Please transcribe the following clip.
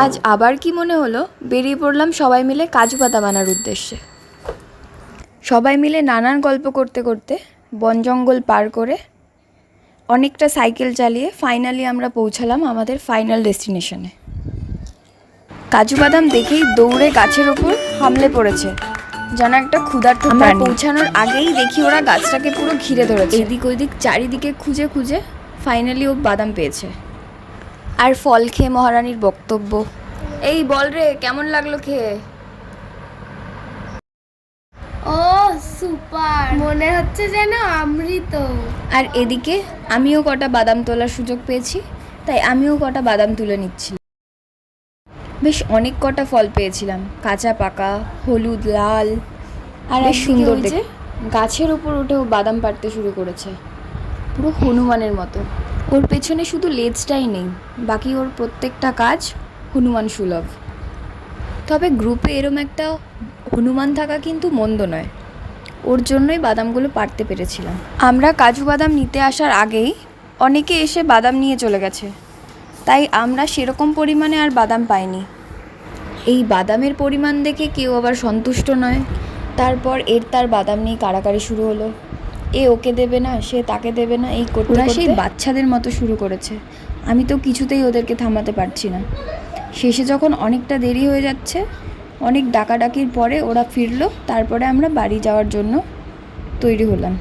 আজ আবার কি মনে হলো, বেরিয়ে পড়লাম সবাই মিলে কাজু বাদাম আনার উদ্দেশ্যে। সবাই মিলে নানান গল্প করতে করতে বন জঙ্গল পার করে অনেকটা সাইকেল চালিয়ে ফাইনালি আমরা পৌঁছালাম আমাদের ফাইনাল ডেস্টিনেশনে। কাজু বাদাম দেখেই দৌড়ে গাছের ওপর হামলে পড়েছে যেন একটা ক্ষুধার্ত প্রাণী। পৌঁছানোর আগেই দেখি ওরা গাছটাকে পুরো ঘিরে ধরেছে। এদিক ওইদিক চারিদিকে খুঁজে খুঁজে ফাইনালি ও বাদাম পেয়েছে। আর ফল খেয়ে মহারানীর বক্তব্য, এই বল রে কেমন লাগলো খেয়ে? ও সুপার, মনে হচ্ছে যেন অমৃত। আর এদিকে আমিও কটা বাদাম তোলার সুযোগ পেয়েছি, তাই আমিও কটা বাদাম তুলে নিচ্ছি। বেশ অনেক কটা ফল পেয়েছিলাম, কাঁচা পাকা, হলুদ, লাল, আর বেশ সুন্দর দেখে। গাছের উপর উঠেও বাদাম পাড়তে শুরু করেছে, পুরো হনুমানের মতো। ওর পেছনে শুধু লেজটাই নেই, বাকি ওর প্রত্যেকটা কাজ হনুমান সুলভ। তবে গ্রুপে এরম একটা হনুমান থাকা কিন্তু মন্দ নয়, ওর জন্যই বাদামগুলো পাড়তে পেরেছিলাম। আমরা কাজু বাদাম নিতে আসার আগেই অনেকে এসে বাদাম নিয়ে চলে গেছে, তাই আমরা সেরকম পরিমাণে আর বাদাম পাইনি। এই বাদামের পরিমাণ দেখে কেউ আবার সন্তুষ্ট নয়, তারপর তার বাদাম নিয়ে কাড়াকাড়ি শুরু হলো। এ ওকে দেবে না, সে তাকে দেবে না, এই করতে করতে সেই বাচ্চাদের মতো শুরু করেছে। আমি তো কিছুতেই ওদেরকে থামাতে পারছি না। শেষে যখন অনেকটা দেরি হয়ে যাচ্ছে, অনেক ডাকাডাকির পরে ওরা ফিরলো, তারপরে আমরা বাড়ি যাওয়ার জন্য তৈরি হলাম।